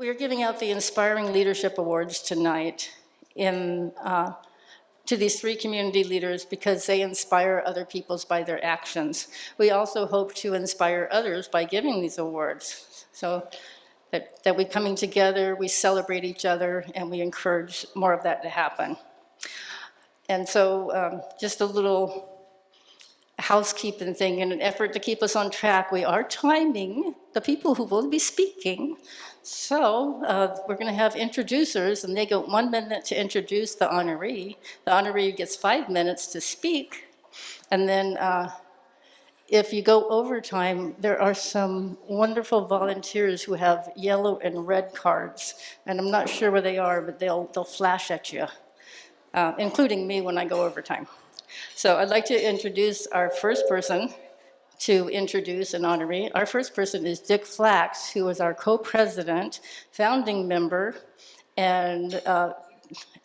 We are giving out the Inspiring Leadership Awards tonight to these 3 community leaders because they inspire other people by their actions. We also hope to inspire others by giving these awards. So that we're coming together, we celebrate each other, and we encourage more of that to happen. And so just a little housekeeping thing. In an effort to keep us on track, we are timing the people who will be speaking. So we're going to have introducers, and they get 1 minute to introduce the honoree. The honoree gets 5 minutes to speak. And then if you go over time, there are some wonderful volunteers who have yellow and red cards. And I'm not sure where they are, but they'll flash at you, including me when I go over time. So I'd like to introduce our first person to introduce an honoree. Our first person is Dick Flax, who is our co-president, founding member, and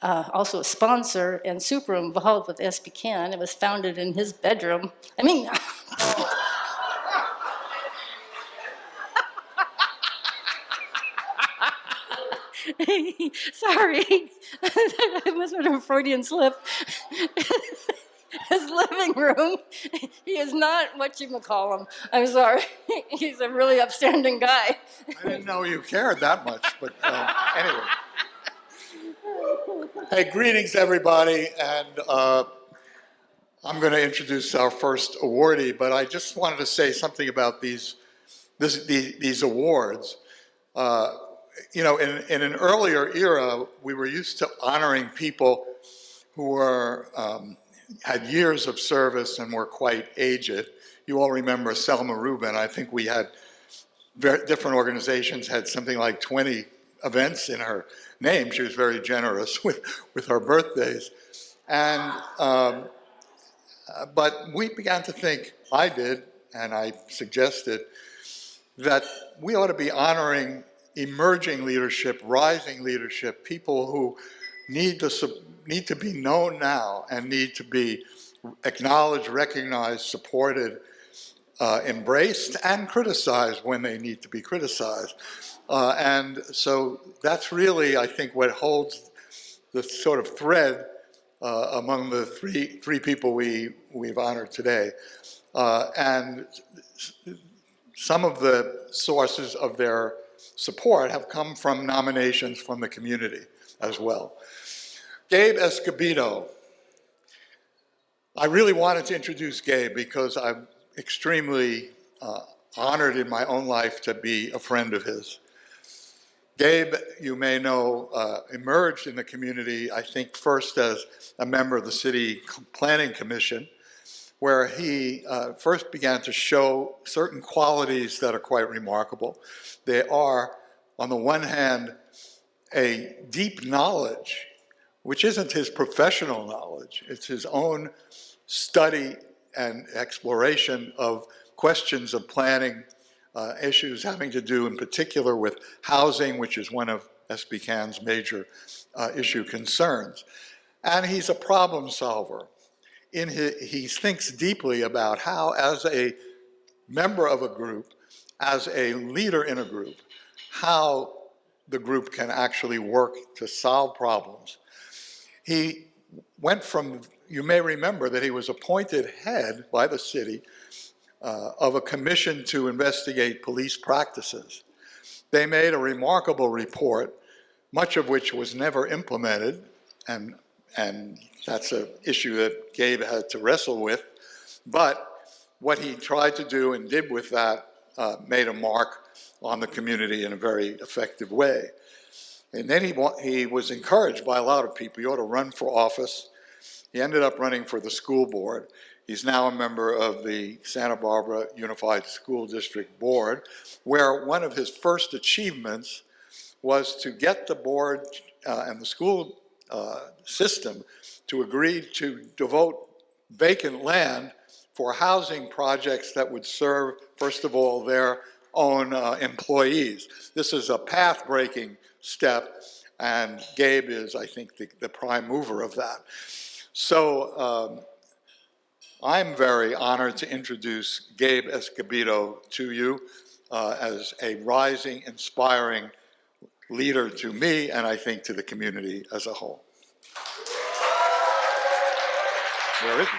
also a sponsor and super involved with SBCAN. It was founded in his bedroom. I mean, sorry, that must have been a Freudian slip. His living room, he is not what you would call him. I'm sorry. He's a really upstanding guy. I didn't know you cared that much, but anyway. Hey, greetings, everybody, and I'm going to introduce our first awardee, but I just wanted to say something about these awards. You know, in an earlier era, we were used to honoring people who were had years of service and were quite aged. You all remember Selma Rubin. I think we had different organizations had something like 20 events in her name. She was very generous with her birthdays. And, but we began to think, I did, and I suggested, that we ought to be honoring emerging leadership, rising leadership, people who need to be known now and need to be acknowledged, recognized, supported, embraced, and criticized when they need to be criticized. And so that's really, I think, what holds the sort of thread among the three people we've honored today. And some of the sources of their support have come from nominations from the community as well. Gabe Escobedo. I really wanted to introduce Gabe because I'm extremely honored in my own life to be a friend of his. Gabe, you may know, emerged in the community, I think, first as a member of the City Planning Commission, where he first began to show certain qualities that are quite remarkable. They are, on the one hand, a deep knowledge, which isn't his professional knowledge, it's his own study and exploration of questions of planning, issues having to do in particular with housing, which is one of SBCAN's major issue concerns. And he's a problem solver. He thinks deeply about how, as a member of a group, as a leader in a group, how the group can actually work to solve problems. He went from, you may remember that he was appointed head by the city of a commission to investigate police practices. They made a remarkable report, much of which was never implemented, and that's an issue that Gabe had to wrestle with. But what he tried to do and did with that made a mark on the community in a very effective way. And then he was encouraged by a lot of people. You ought to run for office. He ended up running for the school board. He's now a member of the Santa Barbara Unified School District Board, where one of his first achievements was to get the board and the school system to agree to devote vacant land for housing projects that would serve, first of all, their own employees. This is a path-breaking step, and Gabe is, I think, the prime mover of that. So I'm very honored to introduce Gabe Escobedo to you as a rising, inspiring leader to me, and I think to the community as a whole. Where is he?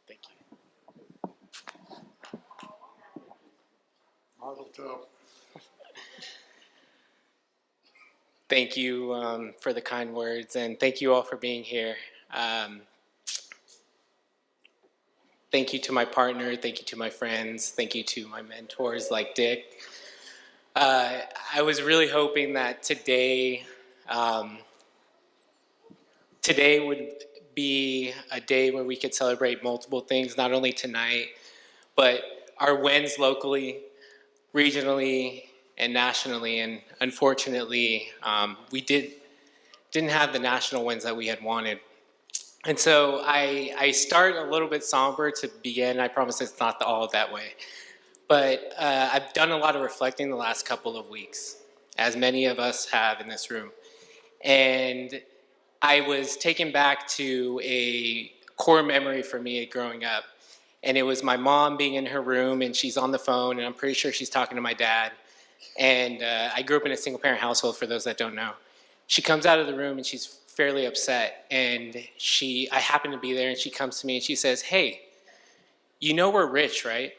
Thank you. Mazel tov. Thank you for the kind words, and thank you all for being here. Thank you to my partner, thank you to my friends, thank you to my mentors like Dick. I was really hoping that today would be a day where we could celebrate multiple things, not only tonight, but our wins locally, regionally, and nationally. And unfortunately, we didn't have the national wins that we had wanted. And so I start a little bit somber to begin. I promise it's not all that way. But I've done a lot of reflecting the last couple of weeks, as many of us have in this room. And I was taken back to a core memory for me growing up. And it was my mom being in her room, and she's on the phone, and I'm pretty sure she's talking to my dad. And I grew up in a single-parent household, for those that don't know. She comes out of the room, and she's fairly upset. And I happen to be there, and she comes to me, and she says, "Hey, you know we're rich, right?"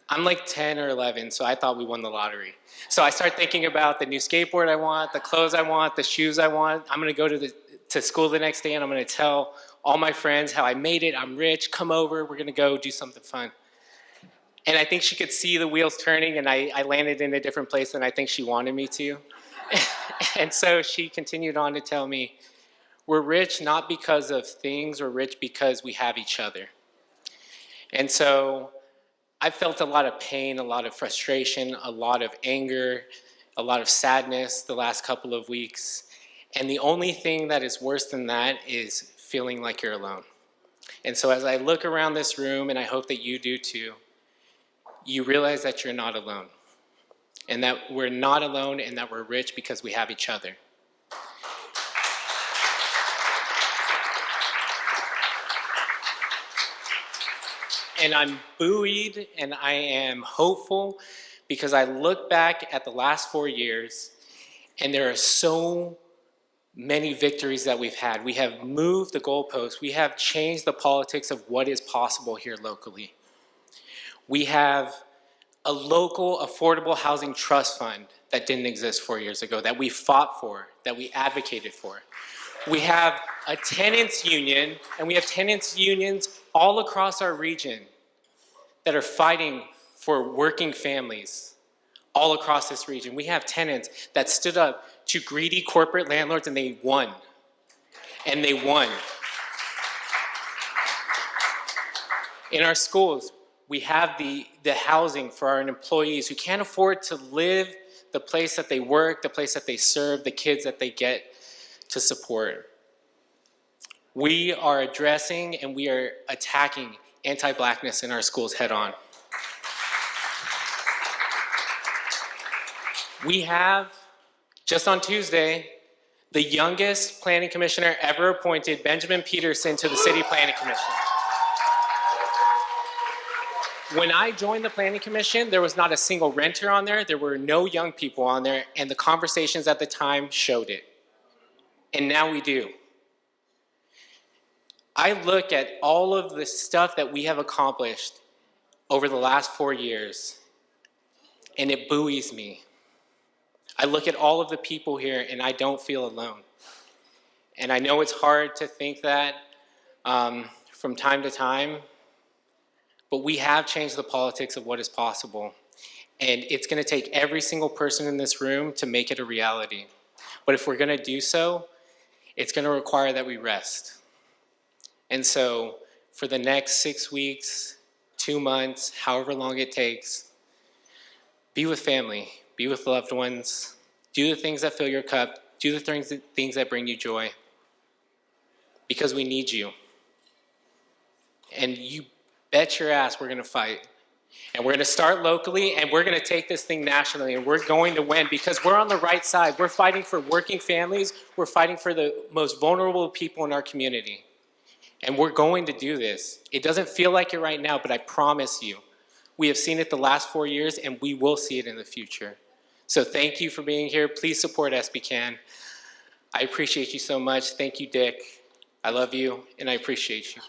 I'm like 10 or 11, so I thought we won the lottery. So I start thinking about the new skateboard I want, the clothes I want, the shoes I want. I'm going to go to school the next day, and I'm going to tell all my friends how I made it. I'm rich. Come over. We're going to go do something fun. And I think she could see the wheels turning, and I landed in a different place than I think she wanted me to. And so she continued on to tell me, we're rich not because of things, we're rich because we have each other. And so I felt a lot of pain, a lot of frustration, a lot of anger, a lot of sadness the last couple of weeks. And the only thing that is worse than that is feeling like you're alone. And so as I look around this room, and I hope that you do too, you realize that you're not alone. And that we're not alone, and that we're rich because we have each other. And I'm buoyed and I am hopeful because I look back at the last 4 years, and there are so many victories that we've had. We have moved the goalposts. We have changed the politics of what is possible here locally. We have a local affordable housing trust fund that didn't exist 4 years ago, that we fought for, that we advocated for. We have a tenants union, and we have tenants unions all across our region that are fighting for working families all across this region. We have tenants that stood up to greedy corporate landlords, and they won. And they won. In our schools, we have the housing for our employees who can't afford to live the place that they work, the place that they serve, the kids that they get to support. We are addressing and we are attacking anti-Blackness in our schools head on. We have, just on Tuesday, the youngest planning commissioner ever appointed, Benjamin Peterson, to the City Planning Commission. When I joined the Planning Commission, there was not a single renter on there, there were no young people on there, and the conversations at the time showed it. And now we do. I look at all of the stuff that we have accomplished over the last 4 years, and it buoys me. I look at all of the people here, and I don't feel alone. And I know it's hard to think that from time to time, but we have changed the politics of what is possible. And it's going to take every single person in this room to make it a reality. But if we're going to do so, it's going to require that we rest. And so for the next 6 weeks, 2 months, however long it takes, be with family, be with loved ones, do the things that fill your cup, do the things that bring you joy, because we need you. And you bet your ass we're going to fight. And we're going to start locally, and we're going to take this thing nationally, and we're going to win because we're on the right side. We're fighting for working families. We're fighting for the most vulnerable people in our community. And we're going to do this. It doesn't feel like it right now, but I promise you, we have seen it the last 4 years, and we will see it in the future. So thank you for being here. Please support SBCAN. I appreciate you so much. Thank you, Dick. I love you, and I appreciate you.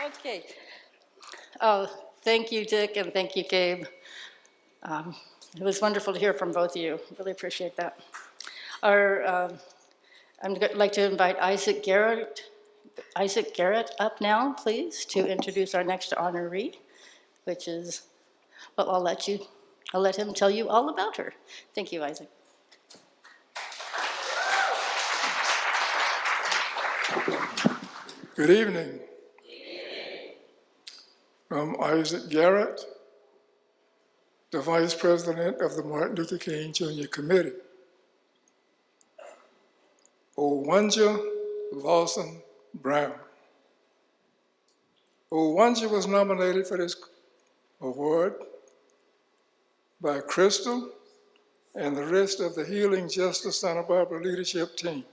Okay. Oh, thank you, Dick, and thank you, Gabe. It was wonderful to hear from both of you. Really appreciate that. I'd like to invite Isaac Garrett up now, please, to introduce our next honoree, which is, well, I'll let him tell you all about her. Thank you, Isaac. Good evening. I'm Isaac Garrett, the Vice President of the Martin Luther King Jr. Committee. Onja Lawson Brown. Onja was nominated for this award by Crystal and the rest of the Healing Justice Santa Barbara leadership team.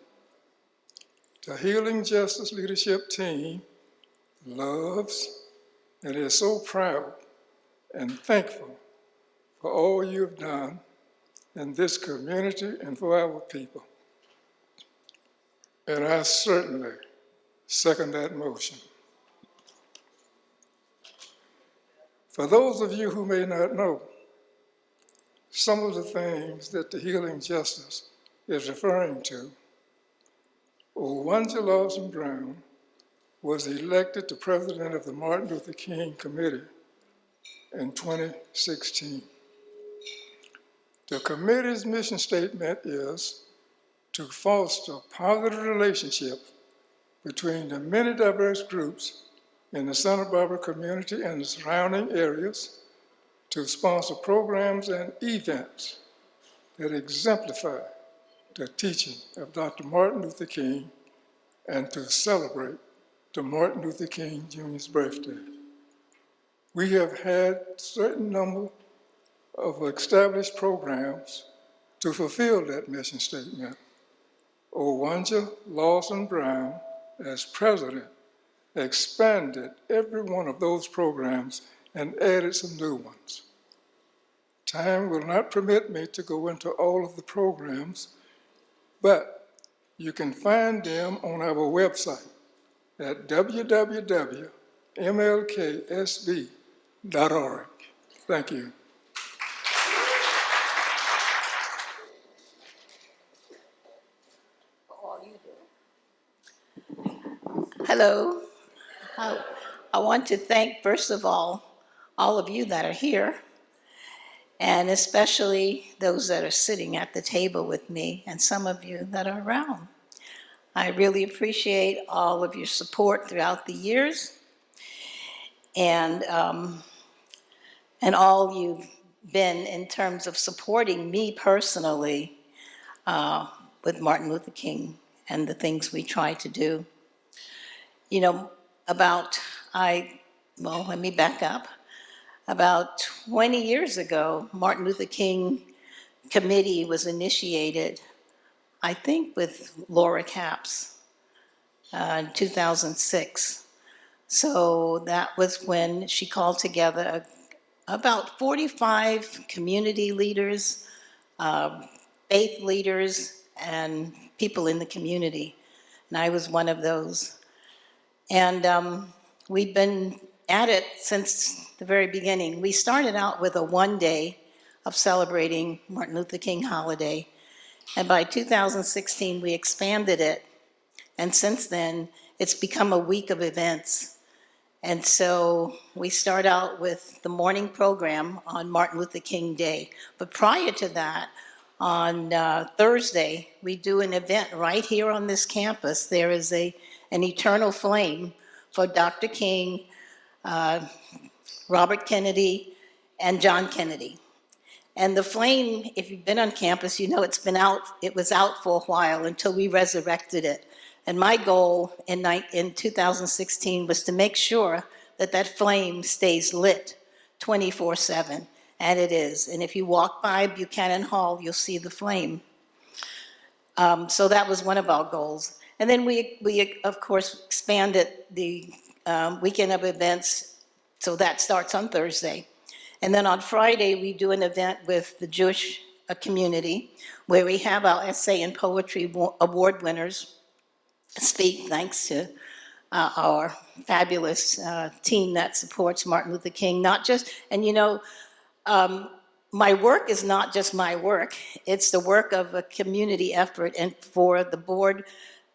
The Healing Justice leadership team loves and is so proud and thankful for all you have done in this community and for our people. And I certainly second that motion. For those of you who may not know, some of the things that the Healing Justice is referring to, Onja Lawson Brown was elected to president of the Martin Luther King Committee in 2016. The committee's mission statement is to foster positive relationships between the many diverse groups in the Santa Barbara community and the surrounding areas, to sponsor programs and events that exemplify the teaching of Dr. Martin Luther King, and to celebrate the Martin Luther King Jr.'s birthday. We have had a certain number of established programs to fulfill that mission statement. Onja Lawson Brown, as president, expanded every one of those programs and added some new ones. Time will not permit me to go into all of the programs, but you can find them on our website at www.mlksb.org. Thank you. Hello. I want to thank, first of all of you that are here, and especially those that are sitting at the table with me, and some of you that are around. I really appreciate all of your support throughout the years, and all you've been in terms of supporting me personally with Martin Luther King and the things we try to do. You know, let me back up. About 20 years ago, Martin Luther King Committee was initiated, I think with Laura Capps, in 2006. So that was when she called together about 45 community leaders, faith leaders, and people in the community. And I was one of those. And we've been at it since the very beginning. We started out with a 1 day of celebrating Martin Luther King holiday. And by 2016, we expanded it. And since then, it's become a week of events. And so we start out with the morning program on Martin Luther King Day. But prior to that, on Thursday, we do an event right here on this campus. There is an eternal flame for Dr. King, Robert Kennedy, and John Kennedy. And the flame, if you've been on campus, you know it was out for a while until we resurrected it. And my goal in 2016 was to make sure that that flame stays lit 24/7. and it is. And if you walk by Buchanan Hall, you'll see the flame. So that was one of our goals. And then we of course, expanded the weekend of events, so that starts on Thursday. And then on Friday, we do an event with the Jewish community, where we have our essay and poetry award winners speak, thanks to our fabulous team that supports Martin Luther King. Not just, and you know, my work is not just my work, it's the work of a community effort, and for the board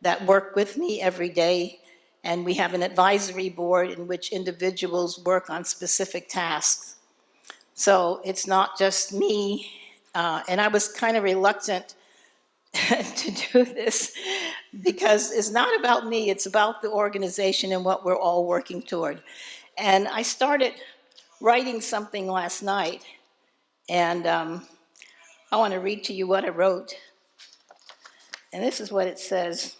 that work with me every day. And we have an advisory board in which individuals work on specific tasks. So it's not just me, and I was kind of reluctant to do this because it's not about me, it's about the organization and what we're all working toward. And I started writing something last night, and I want to read to you what I wrote. And this is what it says.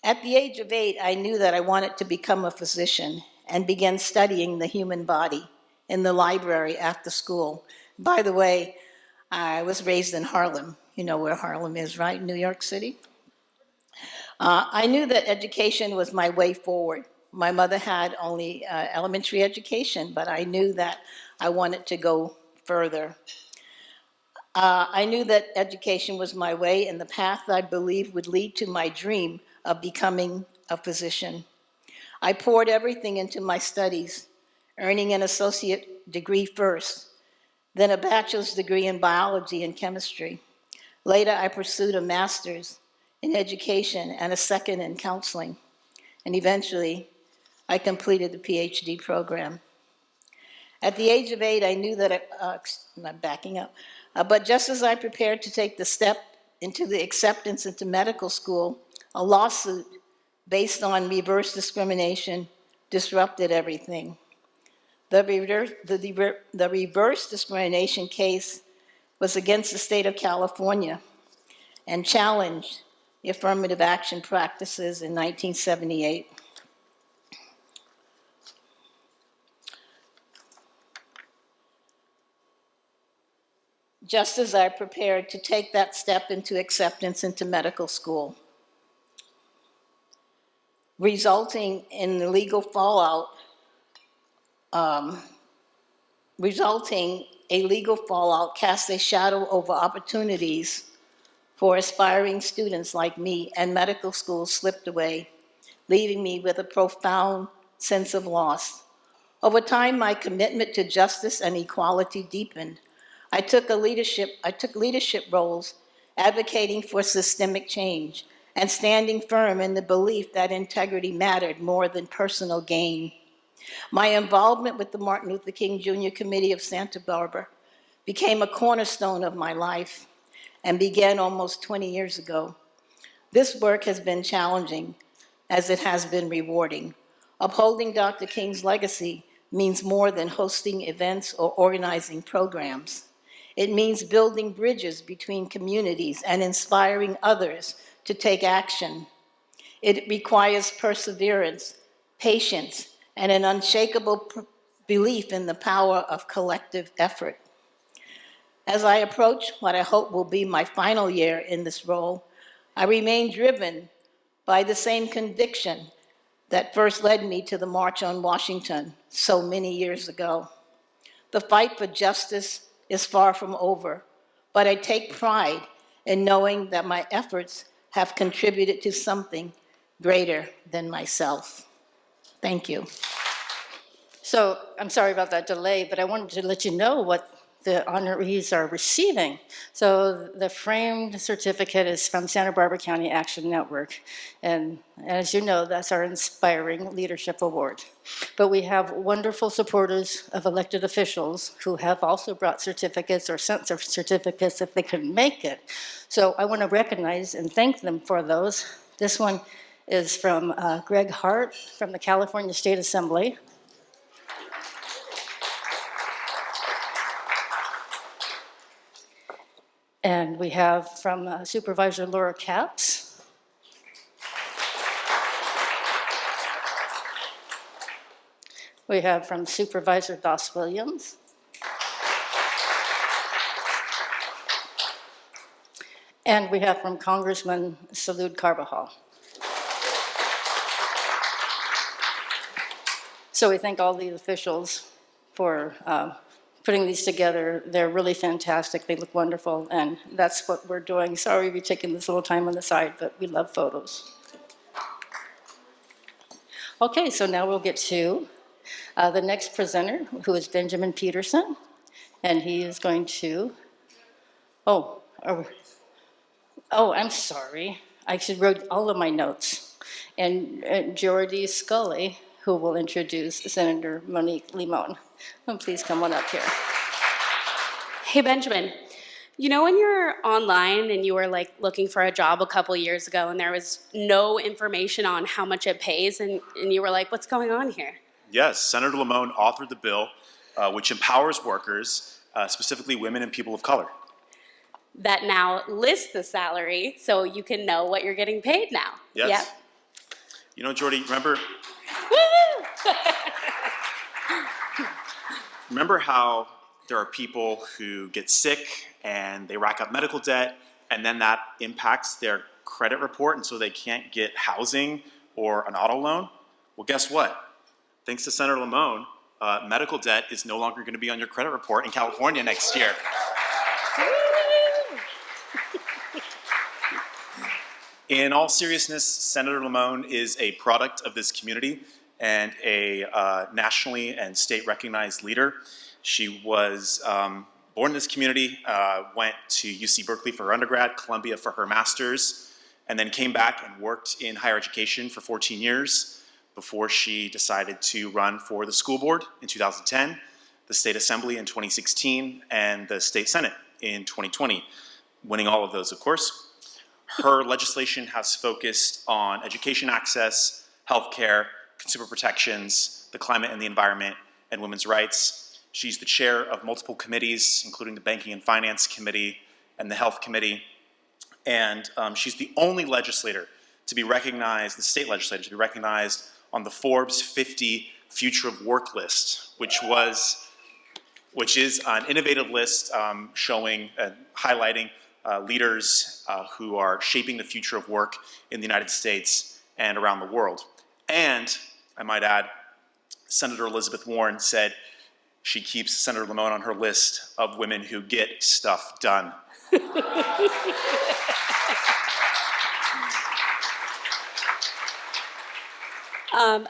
At the age of 8, I knew that I wanted to become a physician and began studying the human body in the library after school. By the way, I was raised in Harlem. You know where Harlem is, right? New York City. I knew that education was my way forward. My mother had only elementary education, but I knew that I wanted to go further. I knew that education was my way and the path I believed would lead to my dream of becoming a physician. I poured everything into my studies, earning an associate degree first, then a bachelor's degree in biology and chemistry. Later, I pursued a master's in education and a second in counseling. And eventually, I completed the PhD program. At the age of 8, I knew that, I'm backing up, but just as I prepared to take the step into the acceptance into medical school, a lawsuit based on reverse discrimination disrupted everything. The reverse discrimination case was against the state of California and challenged the affirmative action practices in 1978. Just as I prepared to take that step into acceptance into medical school, resulting in the legal fallout, cast a shadow over opportunities for aspiring students like me, and medical school slipped away, leaving me with a profound sense of loss. Over time, my commitment to justice and equality deepened. I took leadership roles advocating for systemic change and standing firm in the belief that integrity mattered more than personal gain. My involvement with the Martin Luther King Jr. Committee of Santa Barbara became a cornerstone of my life and began almost 20 years ago. This work has been challenging, as it has been rewarding. Upholding Dr. King's legacy means more than hosting events or organizing programs. It means building bridges between communities and inspiring others to take action. It requires perseverance, patience, and an unshakable belief in the power of collective effort. As I approach what I hope will be my final year in this role, I remain driven by the same conviction that first led me to the March on Washington so many years ago. The fight for justice is far from over, but I take pride in knowing that my efforts have contributed to something greater than myself. Thank you. So I'm sorry about that delay, but I wanted to let you know what the honorees are receiving. So the framed certificate is from Santa Barbara County Action Network. And as you know, that's our Inspiring Leadership Award. But we have wonderful supporters of elected officials who have also brought certificates or sent certificates if they couldn't make it. So I want to recognize and thank them for those. This one is from Greg Hart from the California State Assembly. And we have from Supervisor Laura Capps. We have from Supervisor Doss Williams. And we have from Congressman Salud Carbajal. So we thank all the officials for putting these together. They're really fantastic. They look wonderful, and that's what we're doing. Sorry we're taking this little time on the side, but we love photos. Okay, so now we'll get to the next presenter, who is Benjamin Peterson, and he is going to, I'm sorry. I should wrote all of my notes. And Jordy Scully, who will introduce Senator Monique Limón. Please come on up here. Hey, Benjamin, you know when you're online and you were like looking for a job a couple years ago and there was no information on how much it pays and you were like, what's going on here? Yes, Senator Limón authored the bill which empowers workers, specifically women and people of color. That now lists the salary so you can know what you're getting paid now. Yes. Yep. You know, Jordy, remember how there are people who get sick and they rack up medical debt and then that impacts their credit report and so they can't get housing or an auto loan? Well, guess what? Thanks to Senator Limón, medical debt is no longer going to be on your credit report in California next year. In all seriousness, Senator Limón is a product of this community and a nationally and state recognized leader. She was born in this community, went to UC Berkeley for her undergrad, Columbia for her master's, and then came back and worked in higher education for 14 years before she decided to run for the school board in 2010, the state assembly in 2016, and the state senate in 2020, winning all of those, of course. Her legislation has focused on education access, healthcare, consumer protections, the climate and the environment, and women's rights. She's the chair of multiple committees, including the Banking and Finance Committee and the Health Committee. And she's the only legislator to be recognized, the state legislator, to be recognized on the Forbes 50 Future of Work list, which is an innovative list showing and highlighting leaders who are shaping the future of work in the United States and around the world. And, I might add, Senator Elizabeth Warren said she keeps Senator Limón on her list of women who get stuff done.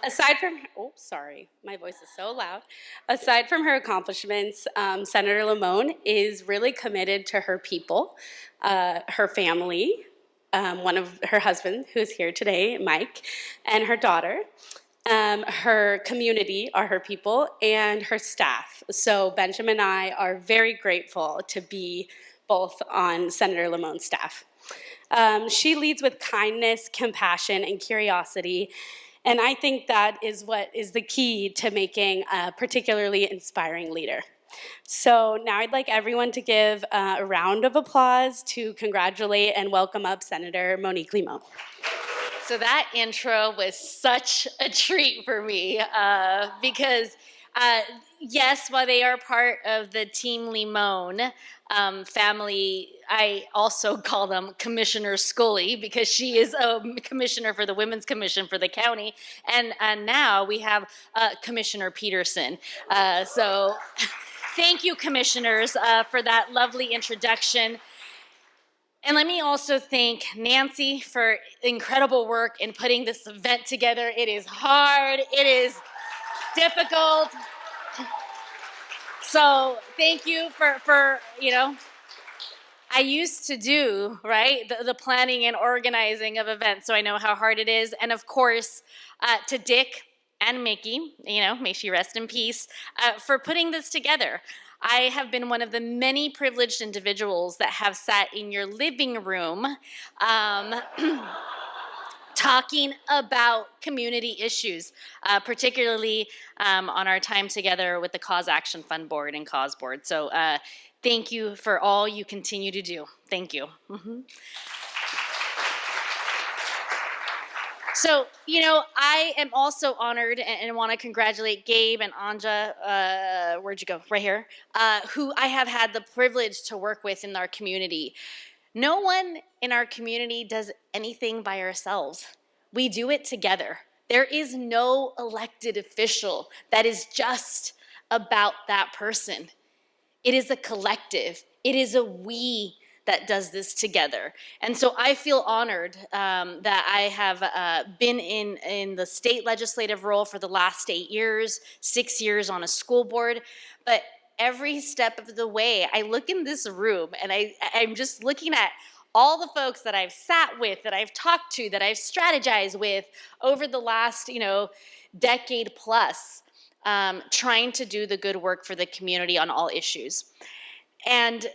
Aside from, my voice is so loud. Aside from her accomplishments, Senator Limón is really committed to her people, her family, one of her husband, who is here today, Mike, and her daughter. Her community are her people, and her staff. So Benjamin and I are very grateful to be both on Senator Limón's staff. She leads with kindness, compassion, and curiosity. And I think that is what is the key to making a particularly inspiring leader. So now I'd like everyone to give a round of applause to congratulate and welcome up Senator Monique Limón. So that intro was such a treat for me because, yes, while they are part of the Team Limón family, I also call them Commissioner Scully because she is a commissioner for the Women's Commission for the county. And now we have Commissioner Peterson. So thank you, commissioners, for that lovely introduction. And let me also thank Nancy for incredible work in putting this event together. It is hard, it is difficult. So thank you for I used to do, right, the planning and organizing of events, so I know how hard it is. And of course, to Dick and Mickey, may she rest in peace, for putting this together. I have been one of the many privileged individuals that have sat in your living room talking about community issues, particularly on our time together with the Cause Action Fund Board and Cause Board. So thank you for all you continue to do. Thank you. Mm-hmm. So, I am also honored and want to congratulate Gabe and Onja, where'd you go? Right here, who I have had the privilege to work with in our community. No one in our community does anything by ourselves. We do it together. There is no elected official that is just about that person. It is a collective. It is a we that does this together. And so I feel honored that I have been in the state legislative role for the last 8 years, 6 years on a school board, but every step of the way, I look in this room and I'm just looking at all the folks that I've sat with, that I've talked to, that I've strategized with over the last, decade plus, trying to do the good work for the community on all issues. And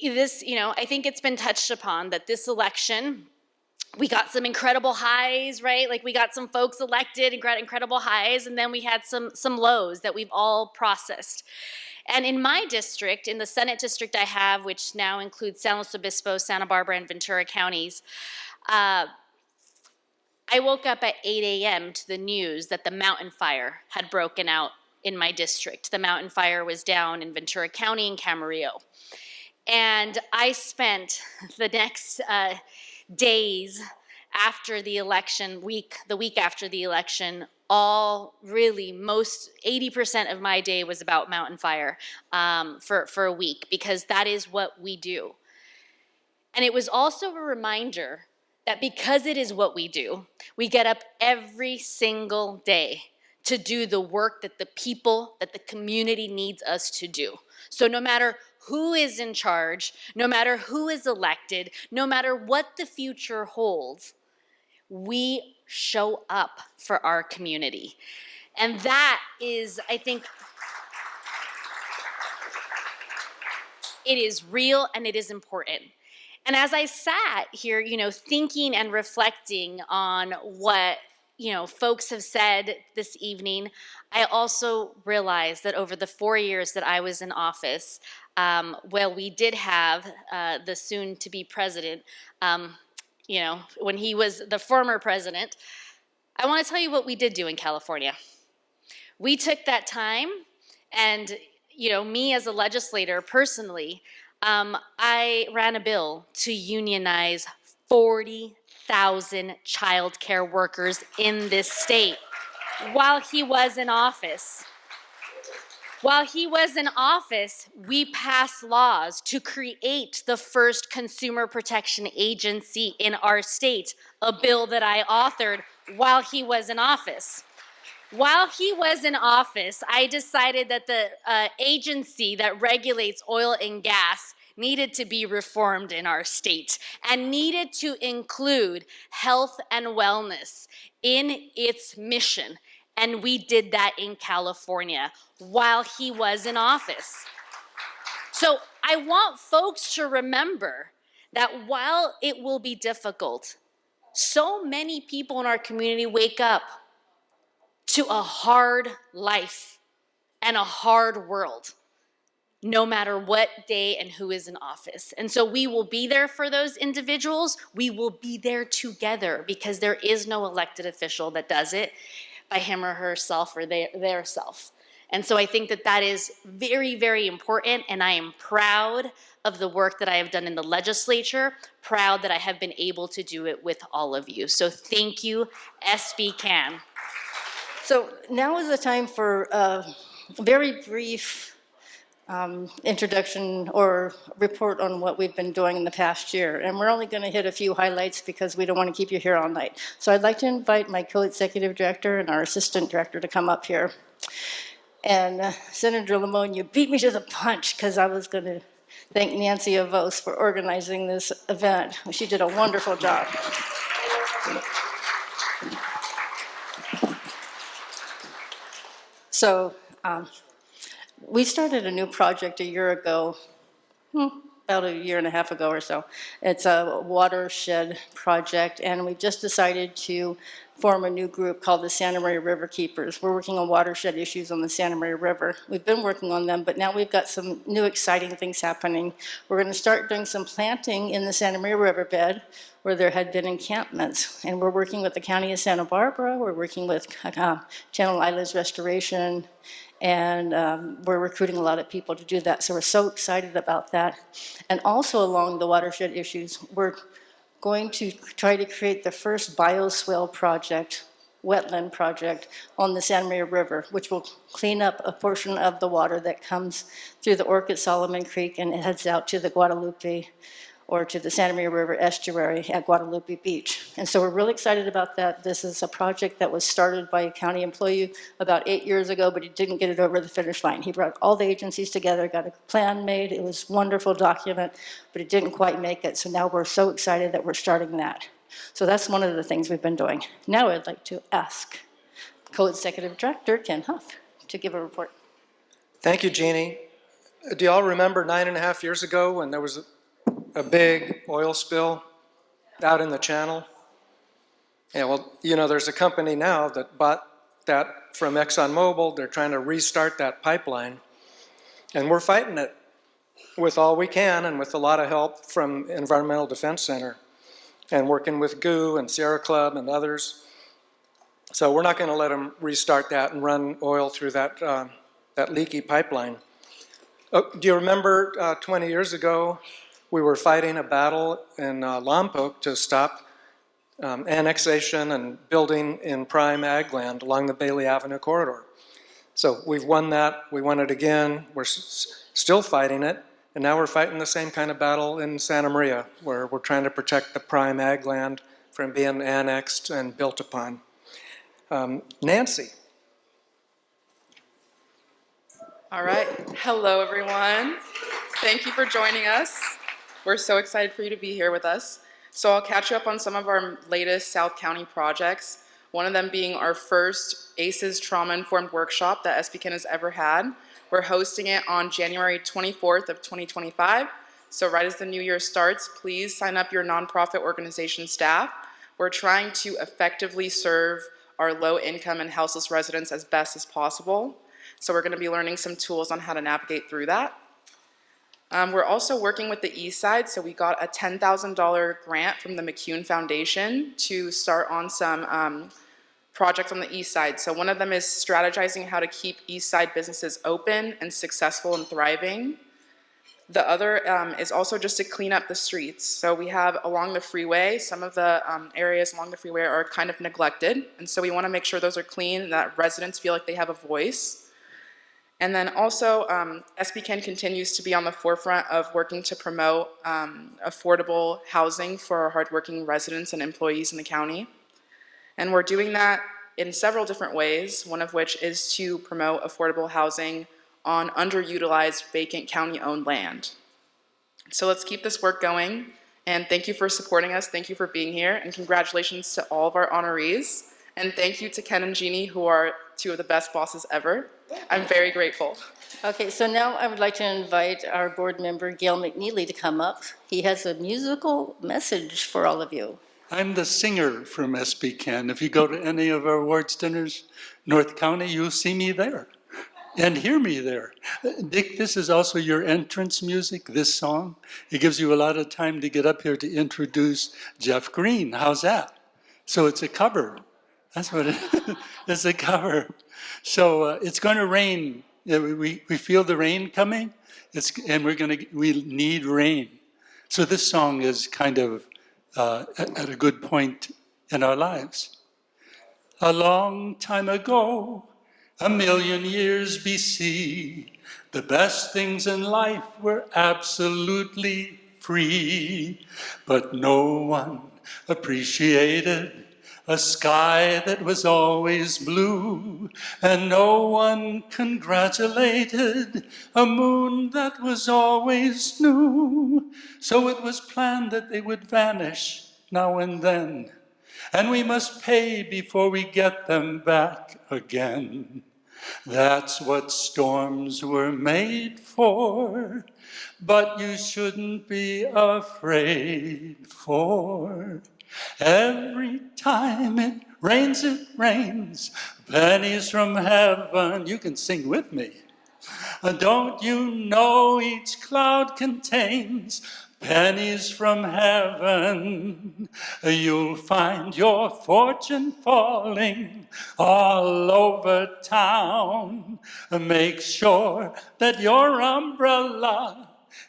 this, I think it's been touched upon that this election, we got some incredible highs, right? Like we got some folks elected and got incredible highs, and then we had some lows that we've all processed. And in my district, in the Senate district I have, which now includes San Luis Obispo, Santa Barbara, and Ventura counties, I woke up at 8 a.m. to the news that the mountain fire had broken out in my district. The mountain fire was down in Ventura County and Camarillo. And I spent the next days after the election, the week after the election, most 80% of my day was about mountain fire for a week, because that is what we do. And it was also a reminder that because it is what we do, we get up every single day to do the work that the people, that the community needs us to do. So no matter who is in charge, no matter who is elected, no matter what the future holds, we show up for our community. And that is, I think, it is real and it is important. And as I sat here, thinking and reflecting on what, folks have said this evening, I also realized that over the 4 years that I was in office, we did have the soon-to-be president, when he was the former president, I want to tell you what we did do in California. We took that time, and, me as a legislator personally, I ran a bill to unionize 40,000 childcare workers in this state while he was in office. While he was in office, we passed laws to create the first consumer protection agency in our state, a bill that I authored while he was in office. While he was in office, I decided that the agency that regulates oil and gas needed to be reformed in our state and needed to include health and wellness in its mission. And we did that in California while he was in office. So I want folks to remember that while it will be difficult, so many people in our community wake up to a hard life and a hard world, no matter what day and who is in office. And so we will be there for those individuals. We will be there together, because there is no elected official that does it by him or herself or their self. And so I think that that is very, very important, and I am proud of the work that I have done in the legislature, proud that I have been able to do it with all of you. So thank you, SBCAN. So now is the time for a very brief introduction or report on what we've been doing in the past year. And we're only going to hit a few highlights because we don't want to keep you here all night. So I'd like to invite my co-executive director and our assistant director to come up here. And Senator Limón, you beat me to the punch, because I was going to thank Nancy Avos for organizing this event. She did a wonderful job. So we started a new project a year ago, about a year and a half ago or so. It's a watershed project, and we've just decided to form a new group called the Santa Maria River Keepers. We're working on watershed issues on the Santa Maria River. We've been working on them, but now we've got some new exciting things happening. We're going to start doing some planting in the Santa Maria Riverbed where there had been encampments. And we're working with the County of Santa Barbara, we're working with Channel Islands Restoration, And we're recruiting a lot of people to do that. So we're so excited about that. And also along the watershed issues, we're going to try to create the first bioswale project, wetland project on the Santa Maria River, which will clean up a portion of the water that comes through the Orchid Solomon Creek and it heads out to the Guadalupe or to the Santa Maria River estuary at Guadalupe Beach. And so we're really excited about that. This is a project that was started by a county employee about 8 years ago, but he didn't get it over the finish line. He brought all the agencies together, got a plan made. It was a wonderful document, but it didn't quite make it. So now we're so excited that we're starting that. So that's one of the things we've been doing. Now I'd like to ask Co-Executive Director Ken Huff to give a report. Thank you, Jeannie. Do y'all remember 9.5 years ago when there was a big oil spill out in the channel? Yeah, well, you know, there's a company now that bought that from ExxonMobil. They're trying to restart that pipeline. And we're fighting it with all we can and with a lot of help from Environmental Defense Center and working with GOO and Sierra Club and others. So we're not going to let them restart that and run oil through that, that leaky pipeline. Oh, do you remember 20 years ago, we were fighting a battle in Lompoc to stop annexation and building in prime ag land along the Bailey Avenue corridor. So we've won that, we won it again, we're still fighting it, and now we're fighting the same kind of battle in Santa Maria, where we're trying to protect the prime ag land from being annexed and built upon. Nancy. All right. Hello, everyone. Thank you for joining us. We're so excited for you to be here with us. So I'll catch you up on some of our latest South County projects, one of them being our first ACEs Trauma-Informed Workshop that SBCAN has ever had. We're hosting it on January 24th of 2025. So right as the new year starts, please sign up your nonprofit organization staff. We're trying to effectively serve our low-income and houseless residents as best as possible. So we're going to be learning some tools on how to navigate through that. We're also working with the East Side, so we got a $10,000 grant from the McCune Foundation to start on some projects on the East Side. So one of them is strategizing how to keep East Side businesses open and successful and thriving. The other is also just to clean up the streets. So we have along the freeway, some of the areas along the freeway are kind of neglected, and so we want to make sure those are clean and that residents feel like they have a voice. And then also, SBCAN continues to be on the forefront of working to promote affordable housing for our hardworking residents and employees in the county. And we're doing that in several different ways, one of which is to promote affordable housing on underutilized vacant county-owned land. So let's keep this work going, and thank you for supporting us, thank you for being here, and congratulations to all of our honorees, and thank you to Ken and Jeannie, who are two of the best bosses ever. I'm very grateful. Okay, so now I would like to invite our board member, Gail McNeely, to come up. He has a musical message for all of you. I'm the singer from SBCAN. If you go to any of our awards dinners, North County, you'll see me there and hear me there. Dick, this is also your entrance music, this song. It gives you a lot of time to get up here to introduce Jeff Green. How's that? So it's a cover. That's what it is. It's a cover. So it's going to rain. We feel the rain coming, and we need rain. So this song is kind of at a good point in our lives. A long time ago, 1,000,000 years BC, the best things in life were absolutely free, but no one appreciated a sky that was always blue, and no one congratulated a moon that was always new. So it was planned that they would vanish now and then, and we must pay before we get them back again. That's what storms were made for, but you shouldn't be afraid for. Every time it rains, pennies from heaven. You can sing with me. Don't you know each cloud contains pennies from heaven. You'll find your fortune falling all over town. Make sure that your umbrella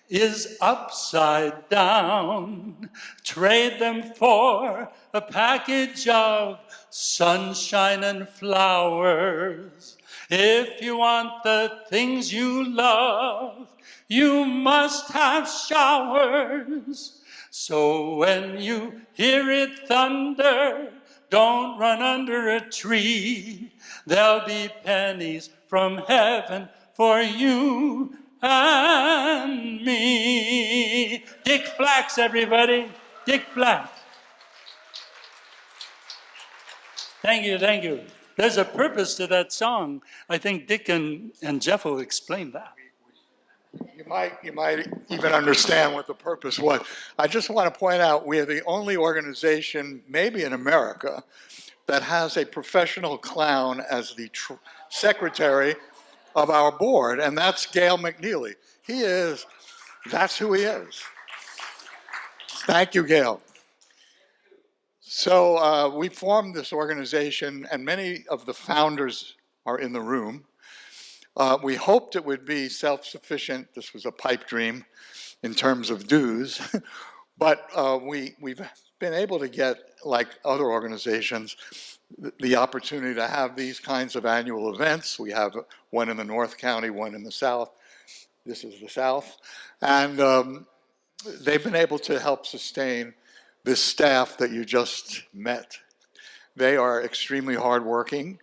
is upside down. Trade them for a package of sunshine and flowers. If you want the things you love, you must have showers. So when you hear it thunder, don't run under a tree. There'll be pennies from heaven for you and me. Dick Flax, everybody. Dick Flax. Thank you, thank you. There's a purpose to that song. I think Dick and Jeff will explain that. You might even understand what the purpose was. I just want to point out we are the only organization, maybe in America, that has a professional clown as the secretary of our board, and that's Gail McNeely. That's who he is. Thank you, Gail. So we formed this organization, and many of the founders are in the room. We hoped it would be self-sufficient. This was a pipe dream in terms of dues. But we've been able to get, like other organizations, the opportunity to have these kinds of annual events. We have one in the North County, one in the South. This is the South. And they've been able to help sustain this staff that you just met. They are extremely hardworking. In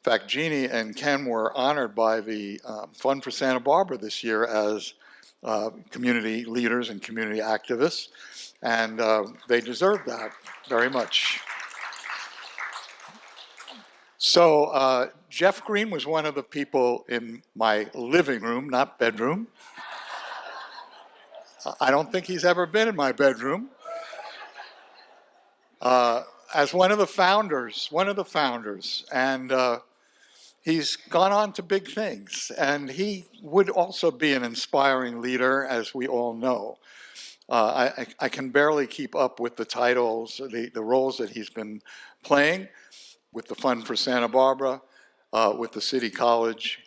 fact, Jeannie and Ken were honored by the Fund for Santa Barbara this year as community leaders and community activists, and they deserve that very much. So Jeff Green was one of the people in my living room, not bedroom. I don't think he's ever been in my bedroom. As one of the founders, and he's gone on to big things, and he would also be an inspiring leader, as we all know. I can barely keep up with the titles, the roles that he's been playing with the Fund for Santa Barbara, with the City College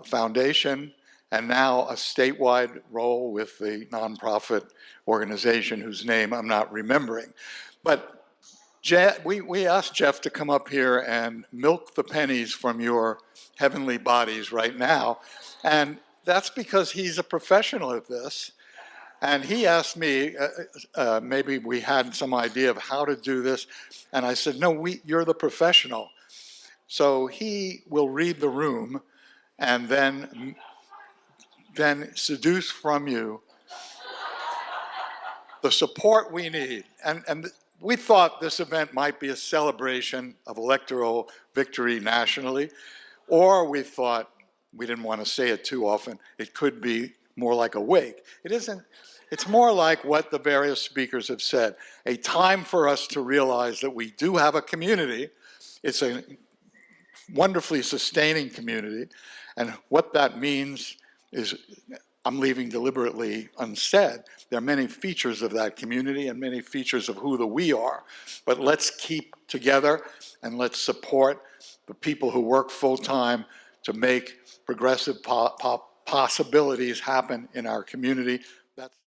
Foundation, and now a statewide role with the nonprofit organization whose name I'm not remembering. But we asked Jeff to come up here and milk the pennies from your heavenly bodies right now. And that's because he's a professional at this. And he asked me, maybe we had some idea of how to do this. And I said, no, you're the professional. So he will read the room and then seduce from you the support we need. And we thought this event might be a celebration of electoral victory nationally, or we thought, we didn't want to say it too often, it could be more like a wake. It isn't. It's more like what the various speakers have said, a time for us to realize that we do have a community. It's a wonderfully sustaining community, and what that means is, I'm leaving deliberately unsaid. There are many features of that community and many features of who the we are. But let's keep together and let's support the people who work full-time to make progressive possibilities happen in our community. That's